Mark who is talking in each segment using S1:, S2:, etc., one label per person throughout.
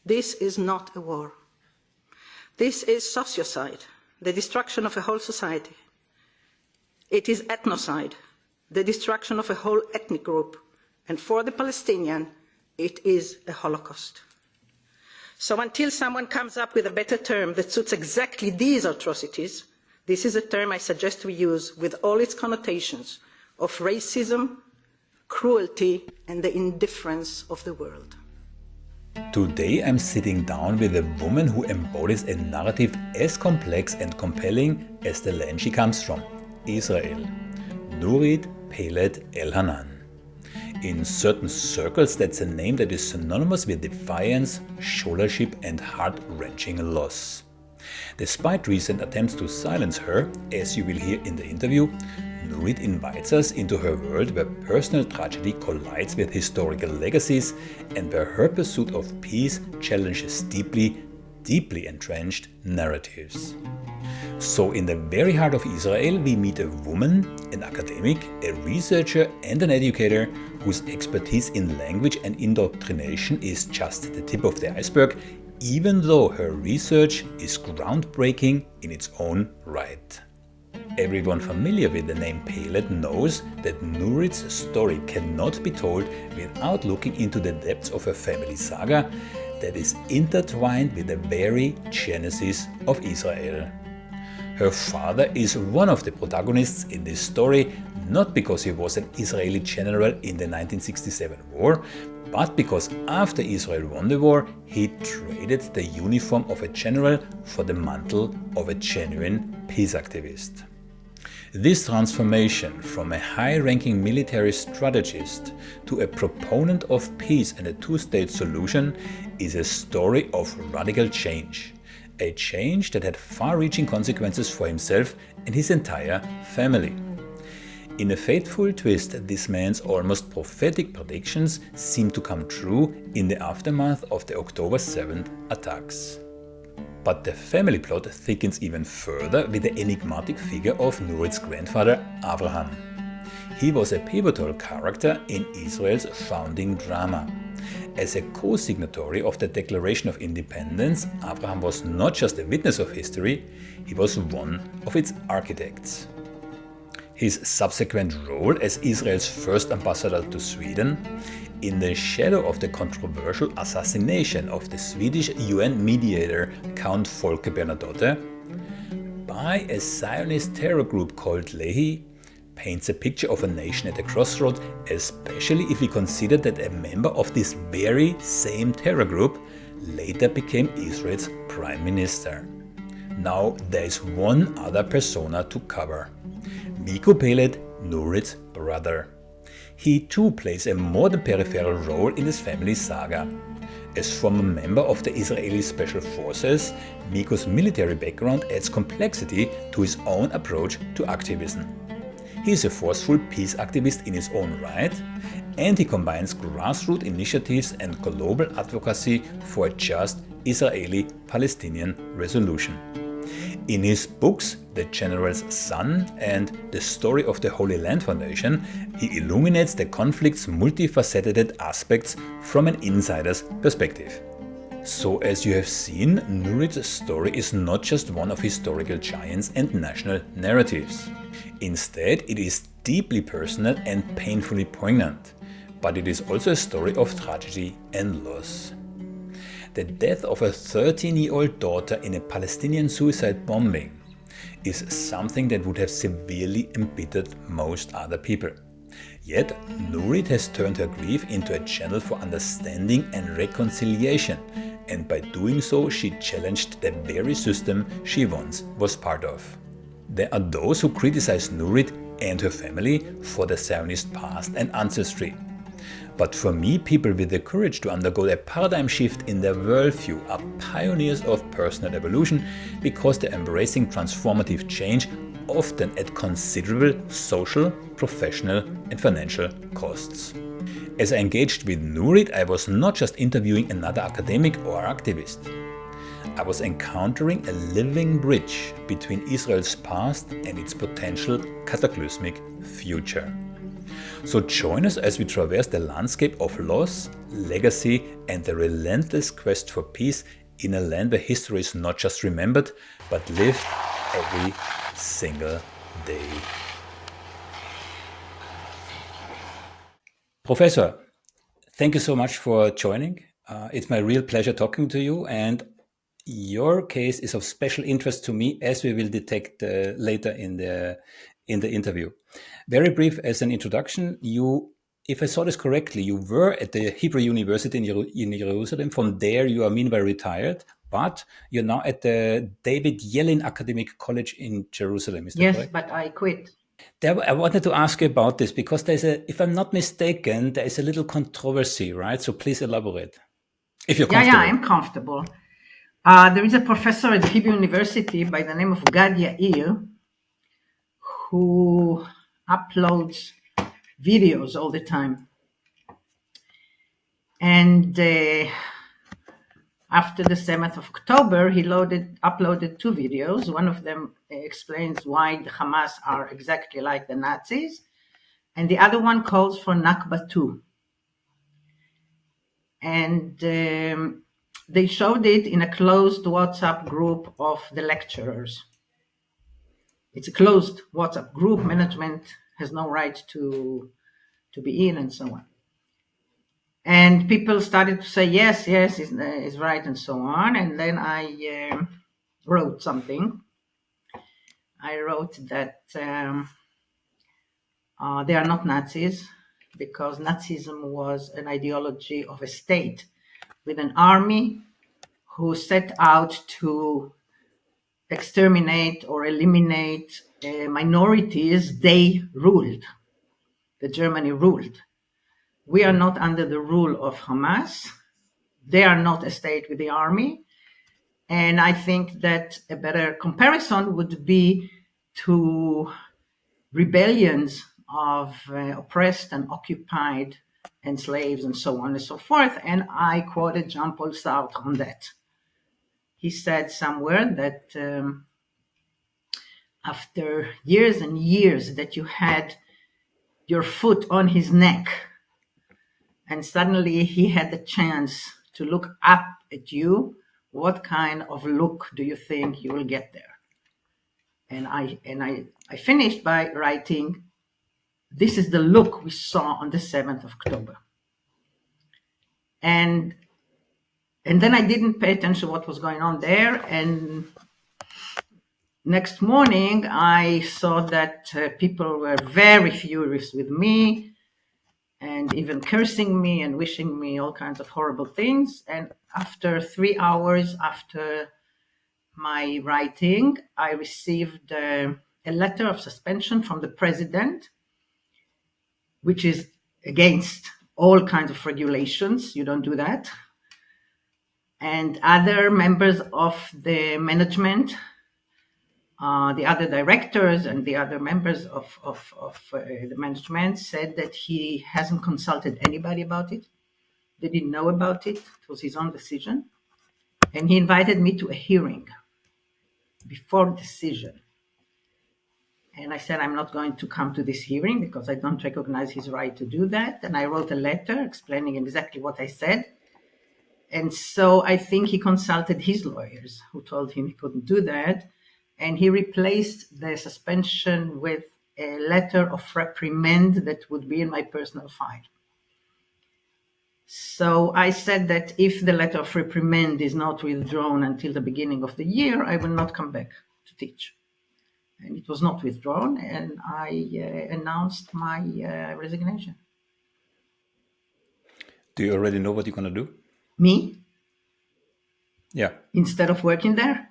S1: This is not a war. This is sociocide, the destruction of a whole society. It is ethnocide, the destruction of a whole ethnic group. And for the Palestinian, it is a Holocaust. So until someone comes up with a better term that suits exactly these atrocities, this is a term I suggest we use with all its connotations of racism, cruelty, and the indifference of the world.
S2: Today I'm sitting down with a woman who embodies a narrative as complex and compelling as the land she comes from, Israel. Nurit Peled Elhanan. In certain circles, that's a name that is synonymous with defiance, scholarship, and heart-wrenching loss. Despite recent attempts to silence her, as you will hear in the interview, Nurit invites us into her world where personal tragedy collides with historical legacies and where her pursuit of peace challenges deeply, deeply entrenched narratives. So in the very heart of Israel, we meet a woman, an academic, a researcher and an educator whose expertise in language and indoctrination is just the tip of the iceberg, even though her research is groundbreaking in its own right. Everyone familiar with the name Peled knows that Nurit's story cannot be told without looking into the depths of her family saga that is intertwined with the very genesis of Israel. Her father is one of the protagonists in this story, not because he was an Israeli general in the 1967 war, but because after Israel won the war, he traded the uniform of a general for the mantle of a genuine peace activist. This transformation from a high-ranking military strategist to a proponent of peace and a two-state solution is a story of radical change. A change that had far-reaching consequences for himself and his entire family. In a fateful twist, this man's almost prophetic predictions seem to come true in the aftermath of the October 7th attacks. But the family plot thickens even further with the enigmatic figure of Nurit's grandfather, Abraham. He was a pivotal character in Israel's founding drama. As a co-signatory of the Declaration of Independence, Abraham was not just a witness of history, he was one of its architects. His subsequent role as Israel's first ambassador to Sweden, in the shadow of the controversial assassination of the Swedish UN mediator Count Folke Bernadotte, by a Zionist terror group called Lehi, paints a picture of a nation at a crossroads, especially if we consider that a member of this very same terror group later became Israel's prime minister. Now there is one other persona to cover. Miko Peled, Nurit's brother. He too plays a more than peripheral role in his family saga. As former member of the Israeli Special Forces, Miko's military background adds complexity to his own approach to activism. He is a forceful peace activist in his own right, and he combines grassroots initiatives and global advocacy for a just Israeli-Palestinian resolution. In his books, The General's Son and The Story of the Holy Land Foundation, he illuminates the conflict's multifaceted aspects from an insider's perspective. So as you have seen, Nurit's story is not just one of historical giants and national narratives. Instead, it is deeply personal and painfully poignant, but it is also a story of tragedy and loss. The death of a 13-year-old daughter in a Palestinian suicide bombing is something that would have severely embittered most other people. Yet, Nurit has turned her grief into a channel for understanding and reconciliation, and by doing so she challenged the very system she once was part of. There are those who criticize Nurit and her family for the Zionist past and ancestry. But for me, people with the courage to undergo a paradigm shift in their worldview are pioneers of personal evolution because they're embracing transformative change, often at considerable social, professional and financial costs. As I engaged with Nurit, I was not just interviewing another academic or activist. I was encountering a living bridge between Israel's past and its potential cataclysmic future. So join us as we traverse the landscape of loss, legacy, and the relentless quest for peace in a land where history is not just remembered, but lived every single day. Professor, thank you so much for joining. It's my real pleasure talking to you, and your case is of special interest to me, as we will detect later in the interview. Very brief as an introduction, you, if I saw this correctly, you were at the Hebrew University in Jerusalem. From there, you are meanwhile retired, but you're now at the David Yellin Academic College in Jerusalem. Is that
S1: Yes,
S2: correct?
S1: but I quit.
S2: I wanted to ask you about this because if I'm not mistaken, there is a little controversy, right? So please elaborate, if you're comfortable.
S1: Yeah, I'm comfortable. There is a professor at the Hebrew University by the name of Gad Yair who uploads videos all the time. And after the 7th of October, he uploaded 2 videos. One of them explains why the Hamas are exactly like the Nazis, and the other one calls for Nakba 2. And they showed it in a closed WhatsApp group of the lecturers. It's a closed WhatsApp group. Management has no right to be in and so on. And people started to say, yes, is right, and so on. And then I wrote something. I wrote that they are not Nazis, because Nazism was an ideology of a state with an army who set out to exterminate or eliminate minorities they ruled, that Germany ruled. We are not under the rule of Hamas. They are not a state with the army. And I think that a better comparison would be to rebellions of oppressed and occupied and slaves and so on and so forth. And I quoted Jean-Paul Sartre on that. He said somewhere that after years and years that you had your foot on his neck, and suddenly he had the chance to look up at you, what kind of look do you think you will get there? And I finished by writing, this is the look we saw on the 7th of October. And then I didn't pay attention to what was going on there. And next morning, I saw that people were very furious with me and even cursing me and wishing me all kinds of horrible things. And after 3 hours after my writing, I received a letter of suspension from the president, which is against all kinds of regulations. You don't do that. And other members of the management, the other directors and the other members of the management said that he hasn't consulted anybody about it. They didn't know about it. It was his own decision. And he invited me to a hearing before decision. And I said, I'm not going to come to this hearing because I don't recognize his right to do that. And I wrote a letter explaining exactly what I said. And so I think he consulted his lawyers, who told him he couldn't do that. And he replaced the suspension with a letter of reprimand that would be in my personal file. So I said that if the letter of reprimand is not withdrawn until the beginning of the year, I will not come back to teach. And it was not withdrawn, and I announced my resignation.
S2: Do you already know what you're going to do?
S1: Me?
S2: Yeah.
S1: Instead of working there?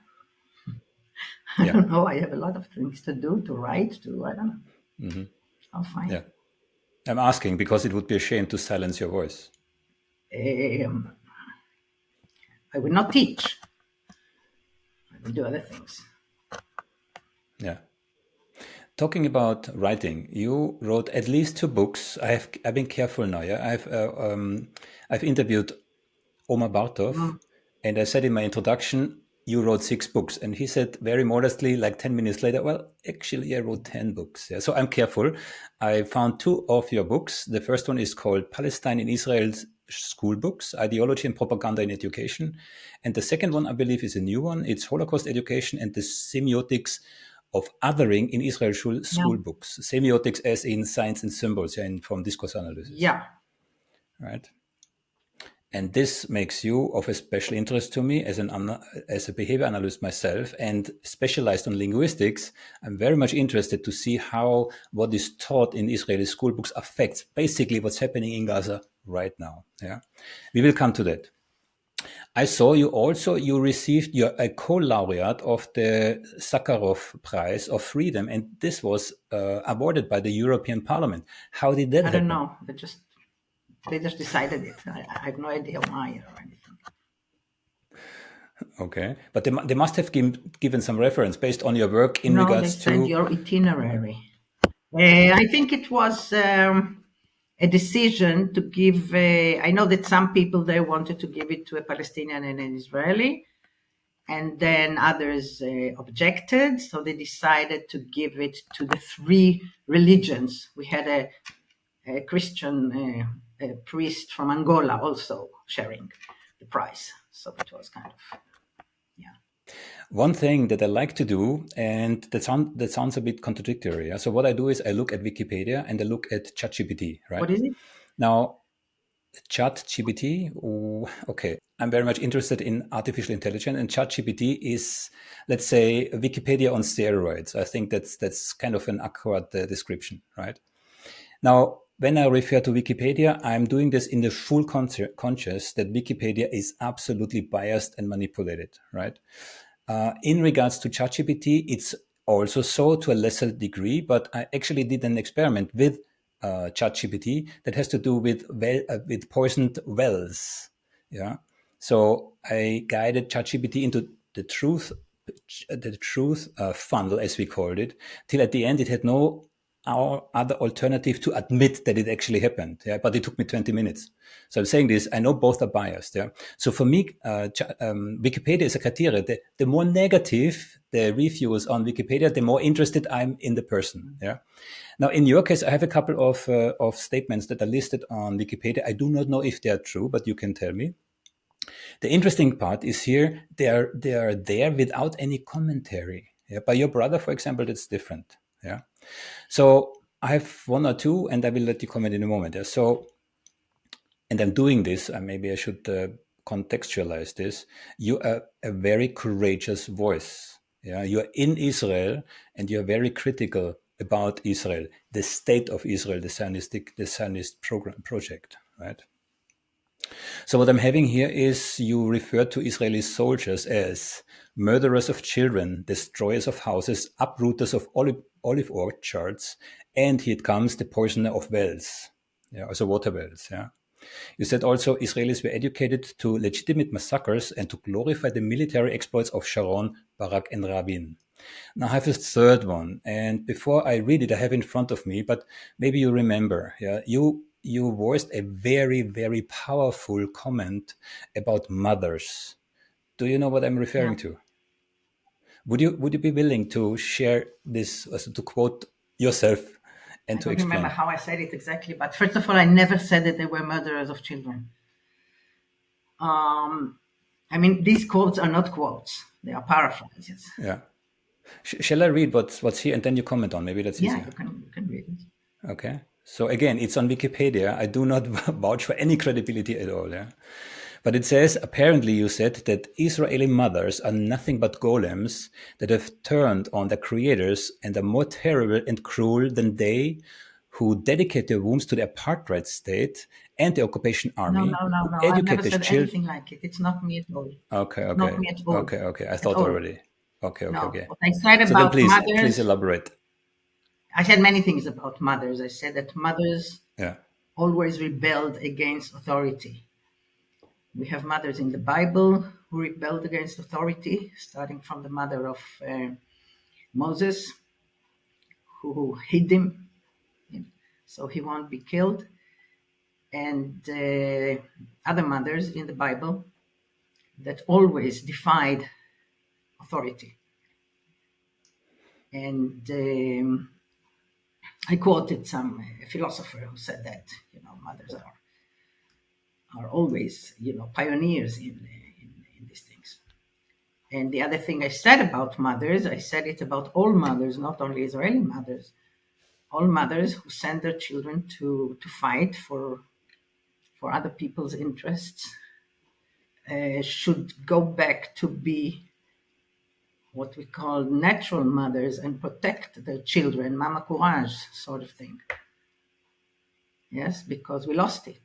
S1: I don't know. I have a lot of things to do, to write, I don't know. Mm-hmm. I'll find.
S2: Yeah. I'm asking because it would be a shame to silence your voice.
S1: I will not teach. I will do other things.
S2: Yeah. Talking about writing, you wrote at least 2 books. I've been careful now. Yeah, I've interviewed Omar Bartov, and I said in my introduction, you wrote 6 books. And he said very modestly, like 10 minutes later, well, actually, I wrote 10 books. Yeah. So I'm careful. I found 2 of your books. The first one is called Palestine in Israel's School Books, Ideology and Propaganda in Education. And the second one, I believe, is a new one. It's Holocaust Education and the Semiotics of Othering in Israel School Books. Semiotics as in science and symbols, yeah, and from discourse analysis.
S1: Yeah.
S2: Right. And this makes you of a special interest to me as a behavior analyst myself and specialized on linguistics. I'm very much interested to see how what is taught in Israeli school books affects basically what's happening in Gaza right now. Yeah, we will come to that. I saw you received a co-laureate of the Sakharov Prize of Freedom, and this was awarded by the European Parliament. How did that happen?
S1: I don't know. They just decided it. I have no idea why or anything.
S2: Okay, but they must have given some reference based on your work in regards to...
S1: No, they said your itinerary. I think it was a decision to give... I know that some people, they wanted to give it to a Palestinian and an Israeli, and then others objected, so they decided to give it to the 3 religions. We had a Christian a priest from Angola also sharing the prize. So it was kind of, yeah.
S2: One thing that I like to do, and that sounds a bit contradictory. Yeah? So what I do is I look at Wikipedia and I look at ChatGPT, right?
S1: What is it?
S2: Now, ChatGPT, okay, I'm very much interested in artificial intelligence, and ChatGPT is, let's say, Wikipedia on steroids. I think that's kind of an accurate description, right? Now, when I refer to Wikipedia, I'm doing this in the full conscious that Wikipedia is absolutely biased and manipulated, right? In regards to ChatGPT, it's also so to a lesser degree, but I actually did an experiment with ChatGPT that has to do with poisoned wells. Yeah, so I guided ChatGPT into the truth funnel, as we called it, till at the end it had no other alternative to admit that it actually happened. Yeah, but it took me 20 minutes. So I'm saying this, I know both are biased. Yeah. So for me, Wikipedia is a criteria. The more negative the reviews on Wikipedia, the more interested I'm in the person. Yeah. Now, in your case, I have a couple of statements that are listed on Wikipedia. I do not know if they are true, but you can tell me. The interesting part is here, they are there without any commentary. Yeah. By your brother, for example, that's different. Yeah. So I have 1 or 2, and I will let you comment in a moment. Yeah? So, and I'm doing this, and maybe I should contextualize this. You are a very courageous voice. Yeah, you are in Israel, and you are very critical about Israel, the state of Israel, the Zionist project, right? So what I'm having here is you refer to Israeli soldiers as murderers of children, destroyers of houses, uprooters of olive orchards, and here it comes, the poisoner of wells, yeah, also water wells. Yeah. You said also Israelis were educated to legitimate massacres and to glorify the military exploits of Sharon, Barak, and Rabin. Now I have a third one, and before I read it, I have it in front of me, but maybe you remember, yeah, you voiced a very, very powerful comment about mothers. Do you know what I'm referring to? Would you be willing to share this, to quote yourself and to explain?
S1: I don't remember how I said it exactly, but first of all, I never said that they were murderers of children. I mean, these quotes are not quotes; they are paraphrases.
S2: Yeah. Shall I read what's here, and then you comment on? Maybe that's easier.
S1: Yeah, you can read it.
S2: Okay. So again, it's on Wikipedia. I do not vouch for any credibility at all. Yeah. But it says, apparently you said that Israeli mothers are nothing but golems that have turned on their creators and are more terrible and cruel than they who dedicate their wombs to the apartheid state and the occupation army.
S1: No. I've never said anything like it. It's not me at all.
S2: Okay.
S1: Not me at all.
S2: Okay. I thought already. Okay.
S1: What I said
S2: so
S1: about
S2: then
S1: mothers...
S2: please elaborate.
S1: I said many things about mothers. I said that mothers always rebelled against authority. We have mothers in the Bible who rebelled against authority, starting from the mother of Moses, who hid him so he won't be killed, and other mothers in the Bible that always defied authority. And I quoted some philosopher who said that, mothers are always, pioneers in these things. And the other thing I said about mothers, I said it about all mothers, not only Israeli mothers, all mothers who send their children to fight for other people's interests should go back to be what we call natural mothers and protect their children, mama courage sort of thing. Yes, because we lost it.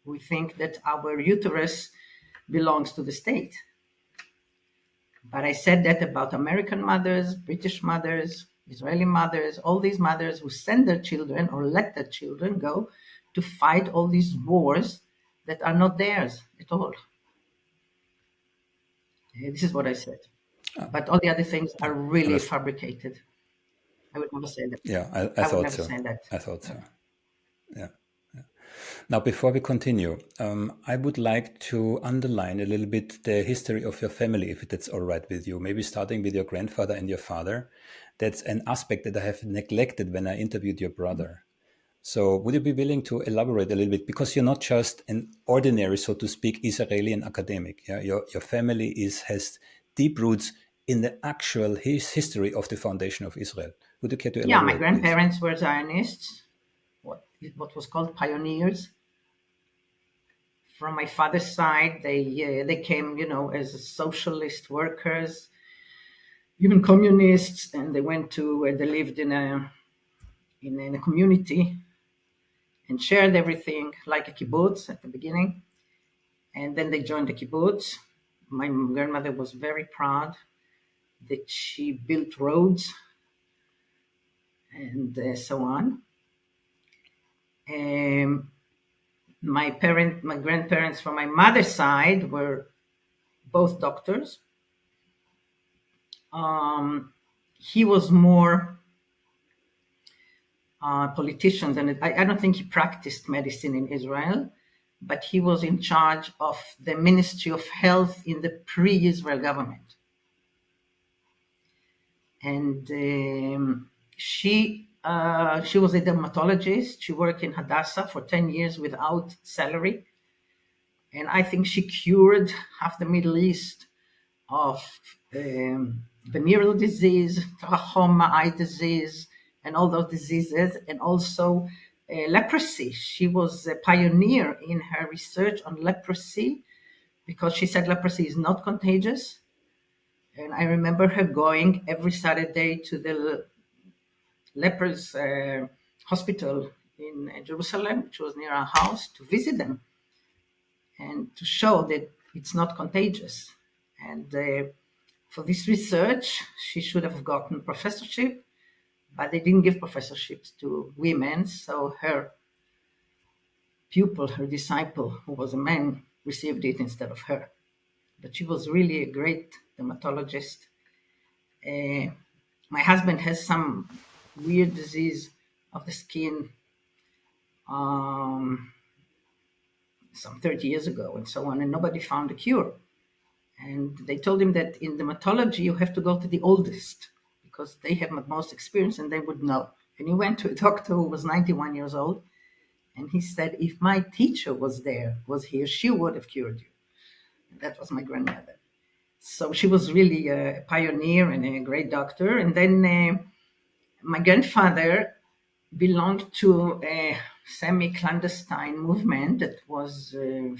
S1: We think that our uterus belongs to the state. But I said that about American mothers, British mothers, Israeli mothers, all these mothers who send their children or let their children go to fight all these wars that are not theirs at all. This is what I said. But all the other things are really fabricated. I would never say that.
S2: Yeah, I
S1: would
S2: thought
S1: never
S2: so.
S1: say that.
S2: I thought so. Yeah. Now, before we continue, I would like to underline a little bit the history of your family, if that's all right with you. Maybe starting with your grandfather and your father. That's an aspect that I have neglected when I interviewed your brother. So would you be willing to elaborate a little bit? Because you're not just an ordinary, so to speak, Israeli academic. Yeah? Your family has deep roots in the actual history of the foundation of Israel. Would you care to elaborate?
S1: Yeah, my grandparents were Zionists, what was called pioneers. From my father's side, they came, as socialist workers, even communists, and they went to they lived in a community and shared everything like a kibbutz at the beginning. And then they joined the kibbutz. My grandmother was very proud that she built roads and so on. My grandparents from my mother's side were both doctors. He was more politician, and I don't think he practiced medicine in Israel, but he was in charge of the Ministry of Health in the pre-Israel government. And she was a dermatologist. She worked in Hadassah for 10 years without salary. And I think she cured half the Middle East of venereal disease, trachoma, eye disease, and all those diseases, and also leprosy. She was a pioneer in her research on leprosy because she said leprosy is not contagious. And I remember her going every Saturday to the lepers hospital in Jerusalem, which was near our house, to visit them and to show that it's not contagious. And for this research, she should have gotten professorship, but they didn't give professorships to women. So her pupil, her disciple, who was a man, received it instead of her. But she was really a great dermatologist. My husband has some weird disease of the skin some 30 years ago and so on, and nobody found a cure. And they told him that in dermatology, you have to go to the oldest because they have the most experience and they would know. And he went to a doctor who was 91 years old. And he said, if my teacher was here, she would have cured you. And that was my grandmother. So she was really a pioneer and a great doctor. And then my grandfather belonged to a semi-clandestine movement that was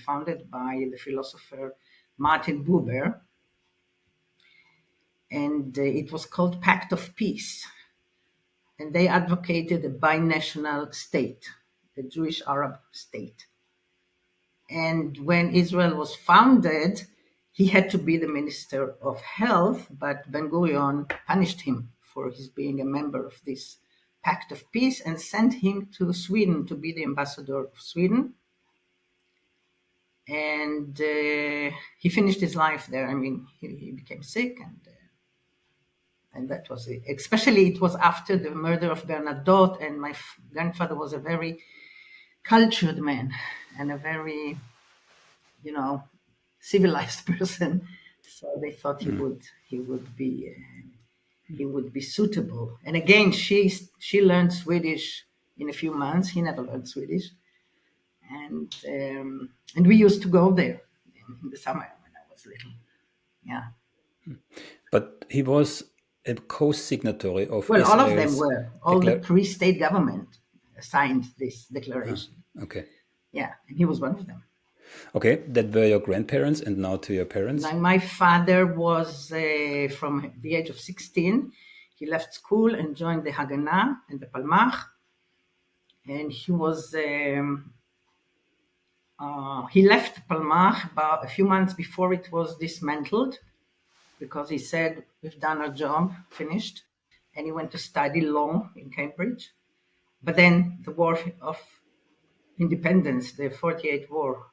S1: founded by the philosopher Martin Buber. And it was called Pact of Peace. And they advocated a binational state, the Jewish-Arab state. And when Israel was founded, he had to be the Minister of Health, but Ben-Gurion punished him for his being a member of this Pact of Peace and sent him to Sweden to be the ambassador of Sweden. And he finished his life there. I mean, he became sick, and that was it. Especially it was after the murder of Bernadotte, and my grandfather was a very cultured man and a very, civilized person.
S3: So they thought he would be suitable. And again, she learned Swedish in a few months. He never learned Swedish, and we used to go there in the summer when I was little. Yeah.
S2: But he was a co-signatory of
S3: Well, all of them
S2: Israel's
S3: were. All the pre-state government signed this declaration.
S2: Okay.
S3: Yeah, and he was one of them.
S2: Okay, that were your grandparents, and now to your parents?
S3: Now, my father was from the age of 16. He left school and joined the Haganah and the Palmach. And he was he left Palmach about a few months before it was dismantled, because he said, we've done our job, finished. And he went to study law in Cambridge. But then the War of Independence, the 48 War,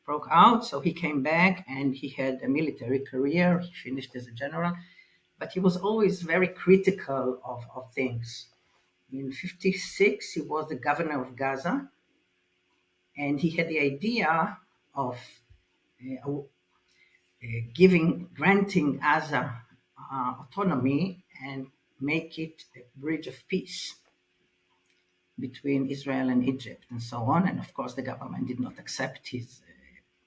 S3: broke out. So he came back and he had a military career. He finished as a general. But he was always very critical of things. In 1956, he was the governor of Gaza. And he had the idea of granting Gaza autonomy and make it a bridge of peace between Israel and Egypt and so on. And of course, the government did not accept his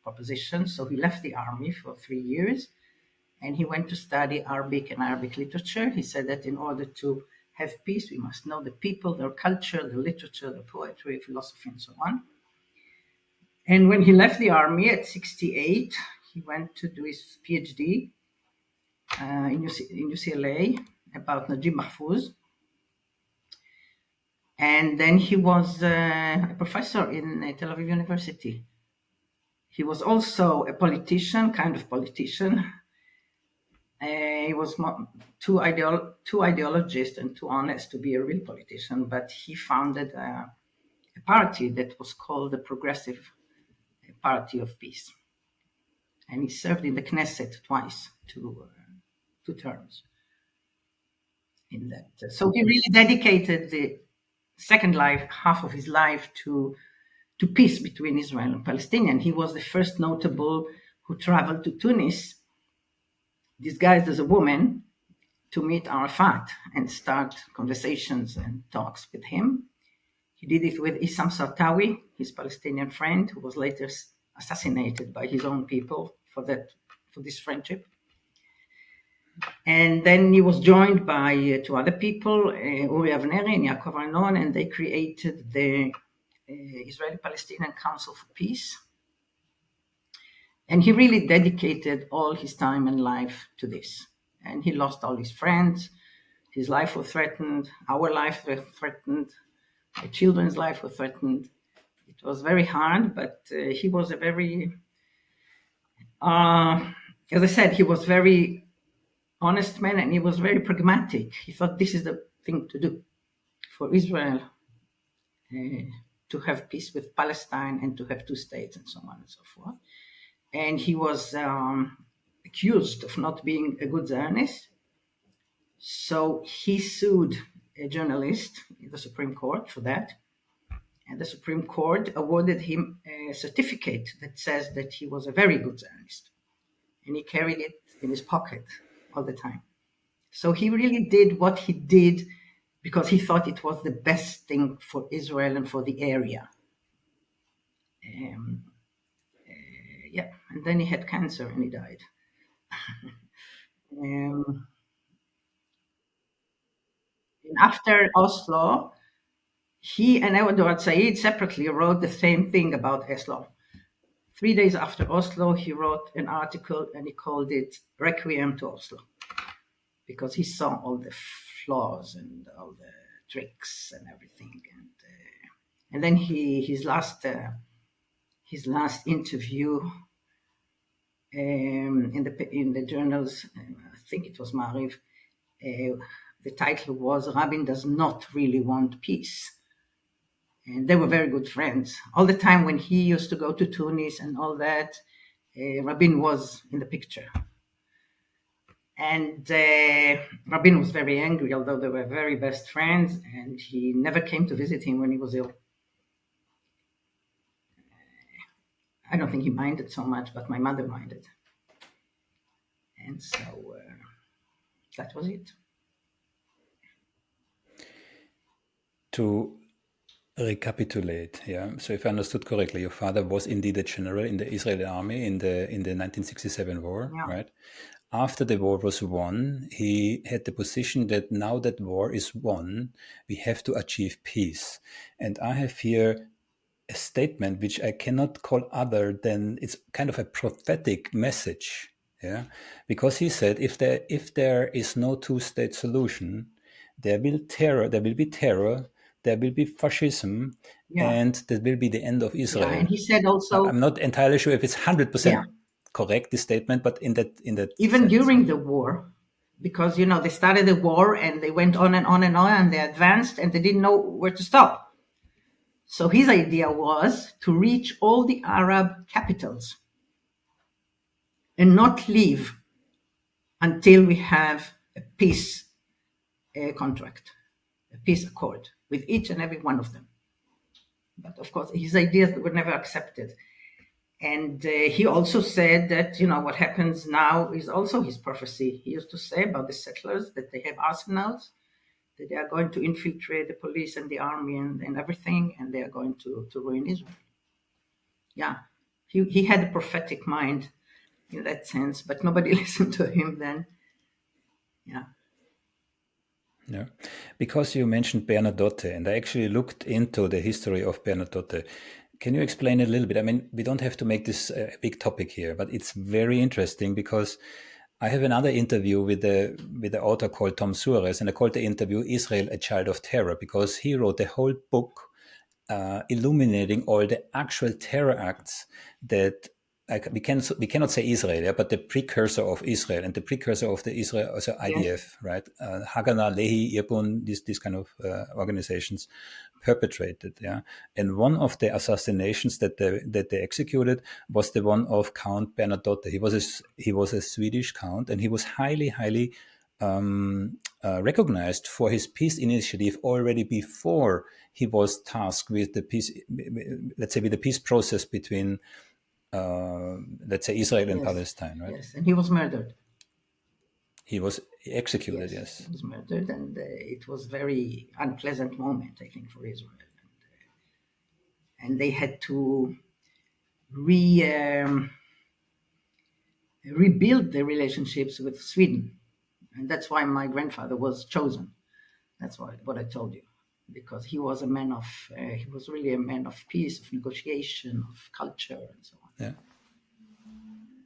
S3: proposition. So he left the army for 3 years and he went to study Arabic and Arabic literature. He said that in order to have peace, we must know the people, their culture, the literature, the poetry, philosophy, and so on. And when he left the army at 68, he went to do his PhD in UCLA about Najib Mahfouz. And then he was a professor in Tel Aviv University. He was also a politician, kind of politician. He was too ideologist and too honest to be a real politician, but he founded a party that was called the Progressive Party of Peace. And he served in the Knesset twice, two terms in that. So he really dedicated the second half of his life to peace between Israel and Palestinian. He was the first notable who traveled to Tunis, disguised as a woman, to meet Arafat and start conversations and talks with him. He did it with Issam Sartawi, his Palestinian friend, who was later assassinated by his own people for this friendship. And then he was joined by two other people, Uri Avneri and Yaakov Arnon, and they created the Israeli-Palestinian Council for Peace. And he really dedicated all his time and life to this. And he lost all his friends. His life was threatened. Our life was threatened. My children's life was threatened. It was very hard, but he was a very, as I said, he was very honest man, and he was very pragmatic. He thought this is the thing to do for Israel to have peace with Palestine and to have two states and so on and so forth. And he was accused of not being a good Zionist. So he sued a journalist in the Supreme Court for that. And the Supreme Court awarded him a certificate that says that he was a very good Zionist. And he carried it in his pocket all the time. So he really did what he did because he thought it was the best thing for Israel and for the area. Yeah, and then he had cancer and he died. And after Oslo, he and Edward Said separately wrote the same thing about Oslo. 3 days after Oslo, he wrote an article and he called it Requiem to Oslo, because he saw all the flaws and all the tricks and everything. And then his last interview in the journals, I think it was Maariv, the title was Rabin Does Not Really Want Peace. And they were very good friends. All the time when he used to go to Tunis and all that, Rabin was in the picture. And Rabin was very angry, although they were very best friends, and he never came to visit him when he was ill. I don't think he minded so much, but my mother minded. And so that was it.
S2: To recapitulate, so if I understood correctly, your father was indeed a general in the Israeli army in the 1967 war,
S3: Yeah.
S2: right? After the war was won, he had the position that now that war is won, we have to achieve peace. And I have here a statement which I cannot call other than it's kind of a prophetic message, because he said if there is no two-state solution, there will be terror, there will be fascism, and that will be the end of Israel.
S3: And he said also,
S2: I'm not entirely sure if it's 100% correct, this statement, but in that
S3: even
S2: sense,
S3: during the war, because they started the war and they went on and on and on, and they advanced and they didn't know where to stop. So his idea was to reach all the Arab capitals and not leave until we have a peace contract, a peace accord with each and every one of them. But of course, his ideas were never accepted. And he also said that, what happens now is also his prophecy. He used to say about the settlers that they have arsenals, that they are going to infiltrate the police and the army and everything, and they are going to ruin Israel. Yeah, he had a prophetic mind in that sense, but nobody listened to him then.
S2: Yeah, because you mentioned Bernadotte, and I actually looked into the history of Bernadotte. Can you explain a little bit? I mean, we don't have to make this a big topic here, but it's very interesting because I have another interview with the author called Tom Suarez, and I called the interview "Israel: A Child of Terror" because he wrote the whole book illuminating all the actual terror acts that we cannot say Israel, but the precursor of Israel and the precursor of the Israel, also IDF, right? Haganah, Lehi, Irgun, these kind of organizations perpetrated, And one of the assassinations that they executed was the one of Count Bernadotte. He was a Swedish count, and he was highly recognized for his peace initiative already before he was tasked with the peace, let's say, with the peace process between, let's say, Israel and Palestine, right?
S3: Yes, and he was murdered.
S2: He was executed, yes.
S3: He was murdered, and it was very unpleasant moment, I think, for Israel. And they had to rebuild their relationships with Sweden. And that's why my grandfather was chosen. That's what I told you. Because he was he was really a man of peace, of negotiation, of culture, and so on.
S2: Yeah.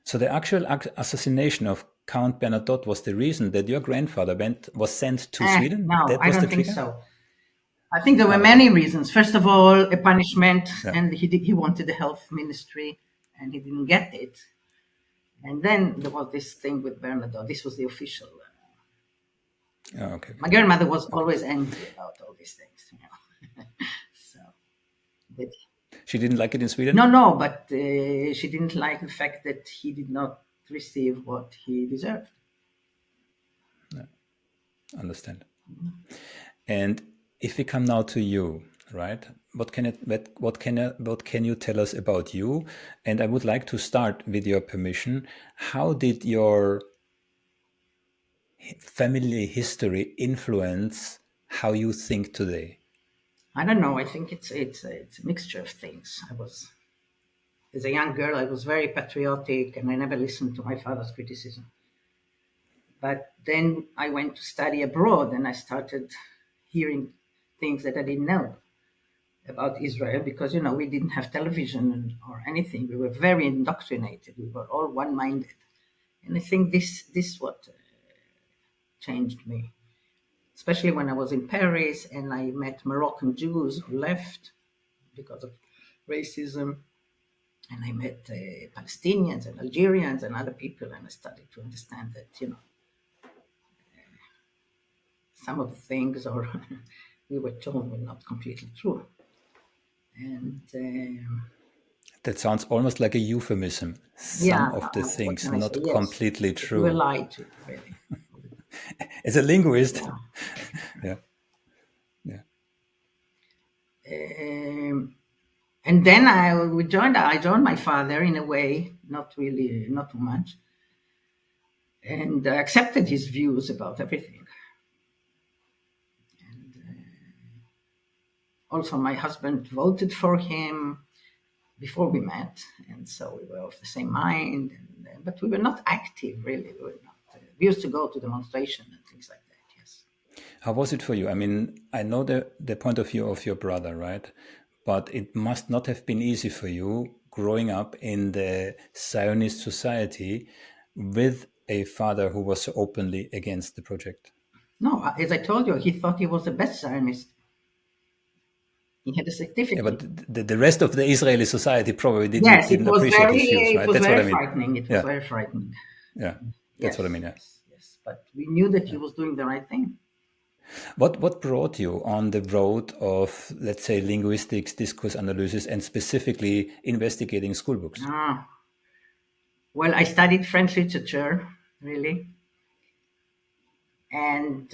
S2: So the actual assassination of Count Bernadotte was the reason that your grandfather was sent to Sweden?
S3: No,
S2: that
S3: I
S2: was
S3: don't
S2: the
S3: think
S2: trigger?
S3: so. I think there were many reasons. First of all, a punishment, and he wanted the health ministry, and he didn't get it. And then there was this thing with Bernadotte. This was the official.
S2: Okay.
S3: My grandmother was always angry about all these things.
S2: She didn't like it in Sweden?
S3: No, but she didn't like the fact that he did not receive what he deserved.
S2: Yeah. Understand. And if we come now to you, right? What can you tell us about you? And I would like to start with your permission. How did your family history influence how you think today?
S3: I don't know. I think it's a mixture of things. As a young girl, I was very patriotic, and I never listened to my father's criticism. But then I went to study abroad, and I started hearing things that I didn't know about Israel because, we didn't have television or anything. We were very indoctrinated. We were all one-minded. And I think this what changed me, especially when I was in Paris and I met Moroccan Jews who left because of racism. And I met Palestinians and Algerians and other people, and I started to understand that, some of the things we were told were not completely true. And
S2: that sounds almost like a euphemism. Some of the things not completely true.
S3: We were lied to, really.
S2: As a linguist, yeah.
S3: And then I joined my father in a way, not too much. and accepted his views about everything. And also my husband voted for him before we met, and so we were of the same mind, but we were not active, really. We used to go to demonstrations and things like that, yes.
S2: How was it for you? I mean, I know the point of view of your brother, right? But it must not have been easy for you growing up in the Zionist society with a father who was so openly against the project.
S3: No, as I told you, he thought he was the best Zionist. He had a
S2: Yeah,
S3: certificate.
S2: but the rest of the Israeli society probably
S3: Yes,
S2: didn't appreciate his views, right?
S3: it was
S2: That's what I
S3: very
S2: mean.
S3: frightening. It was very frightening.
S2: Yeah, that's
S3: Yes,
S2: what I mean. Yeah.
S3: yes. But we knew that he was doing the right thing.
S2: What brought you on the road of, let's say, linguistics, discourse analysis, and specifically investigating school books?
S3: Well, I studied French literature, really, and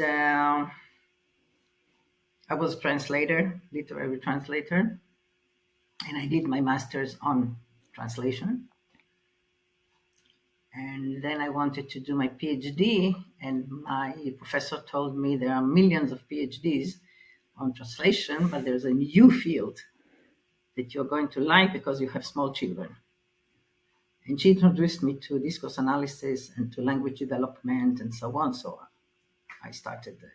S3: I was a translator, literary translator, and I did my master's on translation. And then I wanted to do my PhD, and my professor told me there are millions of PhDs on translation, but there's a new field that you're going to like because you have small children. And she introduced me to discourse analysis and to language development and so on. So I started there.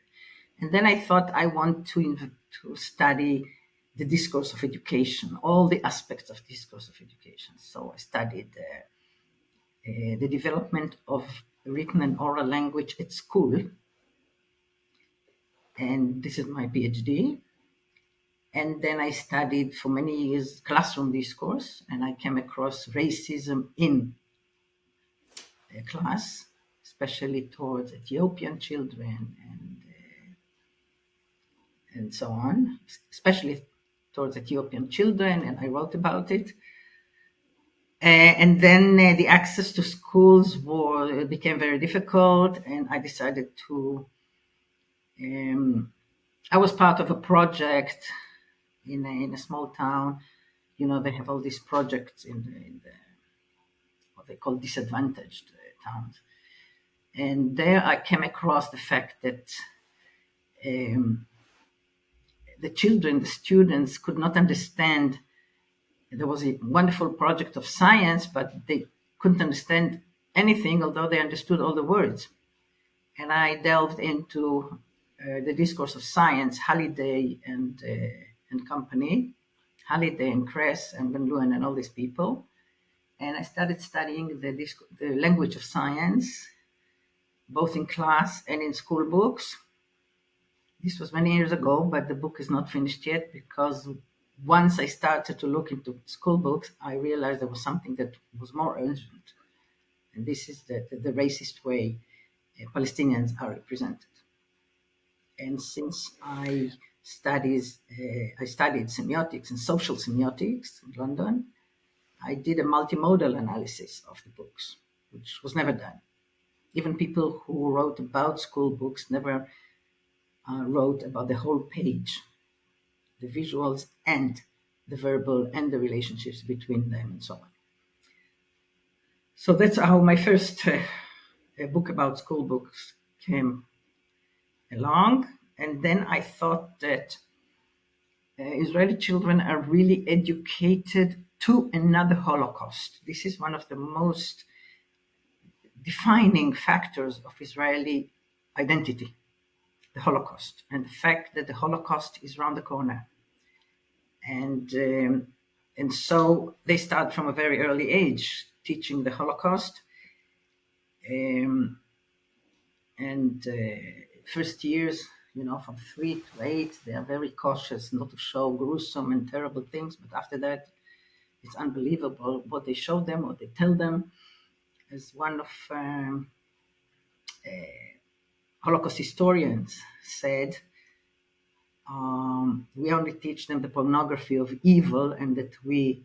S3: And then I thought I want to study the discourse of education, all the aspects of discourse of education. So I studied the development of written and oral language at school. And this is my PhD. And then I studied for many years classroom discourse, and I came across racism in a class, especially towards Ethiopian children and so on, especially towards Ethiopian children, and I wrote about it. And then the access to schools became very difficult, and I decided to. I was part of a project in a small town. You know, they have all these projects in the what they call disadvantaged towns, and there I came across the fact that the children, the students, could not understand. There was a wonderful project of science, but they couldn't understand anything, although they understood all the words. And I delved into the discourse of science, Halliday and company, Halliday and Kress and Van Leeuwen and all these people. And I started studying the language of science, both in class and in school books. This was many years ago, but the book is not finished yet because once I started to look into school books, I realized there was something that was more urgent. And this is the racist way Palestinians are represented. And since I studied semiotics and social semiotics in London, I did a multimodal analysis of the books, which was never done. Even people who wrote about school books never wrote about the whole page, the visuals and the verbal and the relationships between them and so on. So that's how my first book about school books came along. And then I thought that Israeli children are really educated to another Holocaust. This is one of the most defining factors of Israeli identity, the Holocaust, and the fact that the Holocaust is around the corner. And so they start from a very early age teaching the Holocaust. First years, from 3 to 8, they are very cautious not to show gruesome and terrible things. But after that, it's unbelievable what they show them, what they tell them. As one of Holocaust historians said, we only teach them the pornography of evil and that we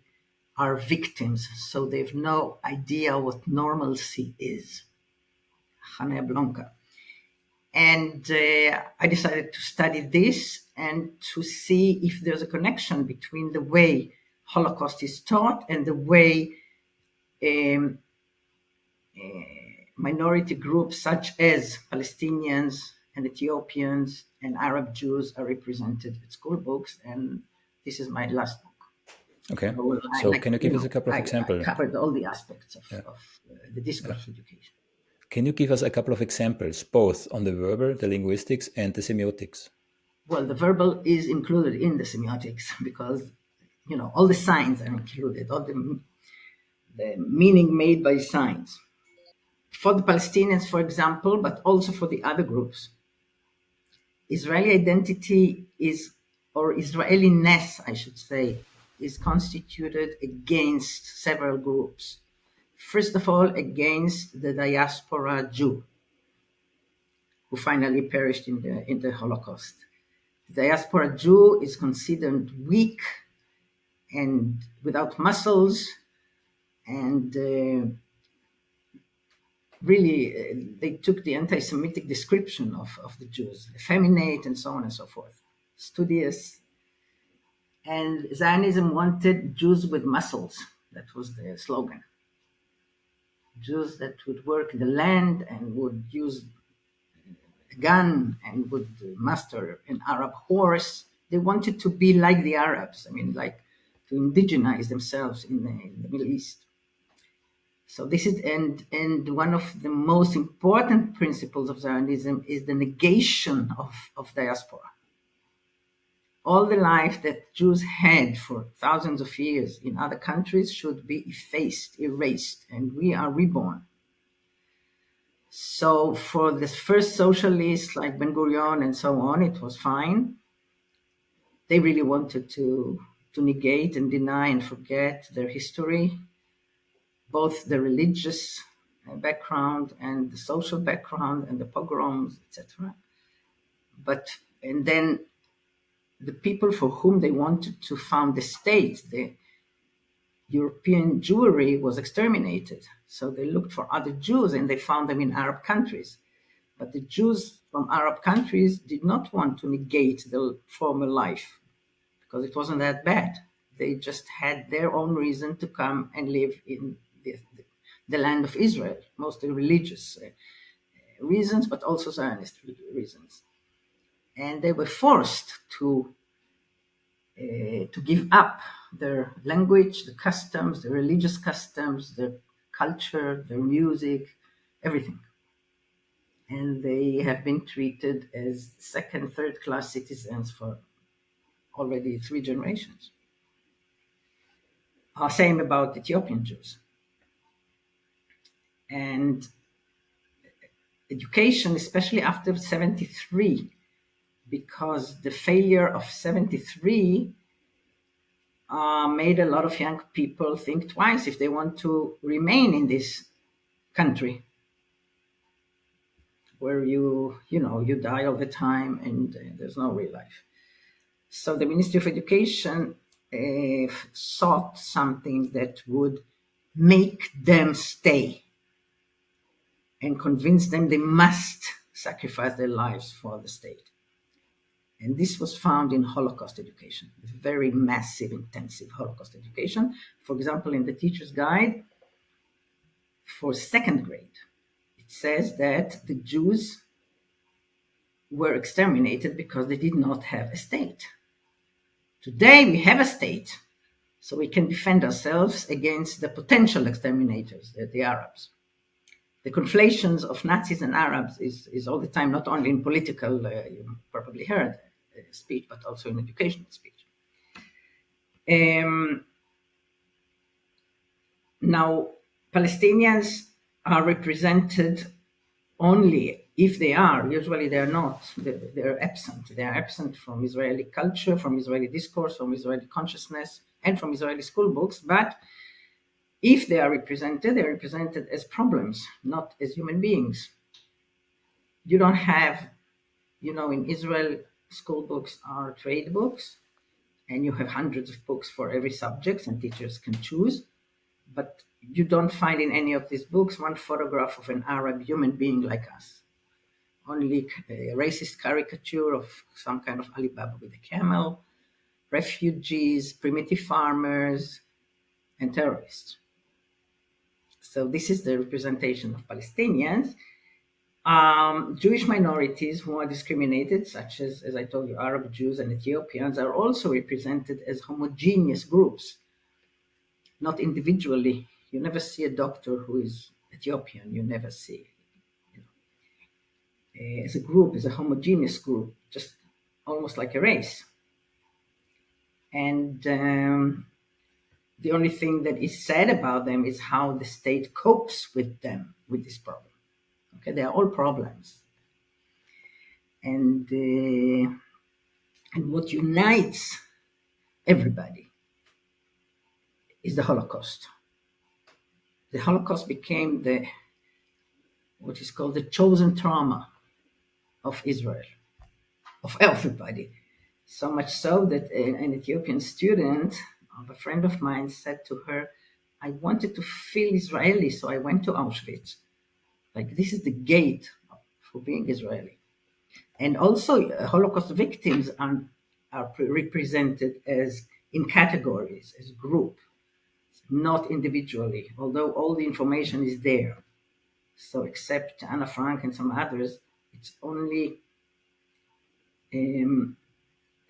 S3: are victims. So they have no idea what normalcy is. Hanea Blanca. And I decided to study this and to see if there's a connection between the way minority groups such as Palestinians and Ethiopians and Arab Jews are represented at school books. And this is my last book.
S2: Okay.
S3: I
S2: So can you give us a couple of
S3: I
S2: examples?
S3: covered all the aspects of the discourse of education.
S2: Can you give us a couple of examples, both on the verbal, the linguistics, and the semiotics?
S3: Well, the verbal is included in the semiotics because, all the signs are included, all the meaning made by signs. For the Palestinians, for example, but also for the other groups, Israeli identity is, or Israeliness, I should say, is constituted against several groups. First of all, against the diaspora Jew, who finally perished in the Holocaust. The diaspora Jew is considered weak and without muscles, and really they took the anti-Semitic description of the Jews, effeminate and so on and so forth, studious. And Zionism wanted Jews with muscles. That was the slogan. Jews that would work the land and would use a gun and would master an Arab horse. They wanted to be like the Arabs, like to indigenize themselves in the Middle East. So this is, and one of the most important principles of Zionism is the negation of diaspora. All the life that Jews had for thousands of years in other countries should be effaced, erased, and we are reborn. So for the first socialists like Ben-Gurion and so on, it was fine. They really wanted to negate and deny and forget their history, both the religious background and the social background and the pogroms, etc. And then the people for whom they wanted to found the state, the European Jewry, was exterminated. So they looked for other Jews and they found them in Arab countries. But the Jews from Arab countries did not want to negate their former life because it wasn't that bad. They just had their own reason to come and live in the land of Israel, mostly religious reasons, but also Zionist reasons. And they were forced to give up their language, the customs, the religious customs, their culture, their music, everything. And they have been treated as second, third-class citizens for already 3 generations. Same about Ethiopian Jews. And education, especially after 73, because the failure of 73 made a lot of young people think twice if they want to remain in this country where you die all the time and there's no real life. So the Ministry of Education sought something that would make them stay and convince them they must sacrifice their lives for the state. And this was found in Holocaust education, very massive, intensive Holocaust education. For example, in the teacher's guide for 2nd grade, it says that the Jews were exterminated because they did not have a state. Today we have a state, so we can defend ourselves against the potential exterminators, the Arabs. The conflations of Nazis and Arabs is all the time, not only in political, you probably heard, speech, but also in educational speech. Now, Palestinians are represented only if they are. Usually they are not. They're absent. They are absent from Israeli culture, from Israeli discourse, from Israeli consciousness, and from Israeli school books. But if they are represented, they're represented as problems, not as human beings. You don't have, in Israel, school books are trade books, and you have hundreds of books for every subject, and teachers can choose. But you don't find in any of these books one photograph of an Arab human being like us. Only a racist caricature of some kind of Alibaba with a camel, refugees, primitive farmers, and terrorists. So this is the representation of Palestinians. Jewish minorities who are discriminated, such as I told you, Arab Jews and Ethiopians, are also represented as homogeneous groups, not individually. You never see a doctor who is Ethiopian. You never see. As a group, as a homogeneous group, just almost like a race. And the only thing that is said about them is how the state copes with them, with this problem. Okay, they are all problems. And what unites everybody is the Holocaust. The Holocaust became what is called the chosen trauma of Israel, of everybody. So much so that an Ethiopian student of a friend of mine said to her, I wanted to feel Israeli, so I went to Auschwitz. Like, this is the gate for being Israeli. And also, Holocaust victims are represented as in categories, as group, not individually, although all the information is there. So except Anna Frank and some others, it's only,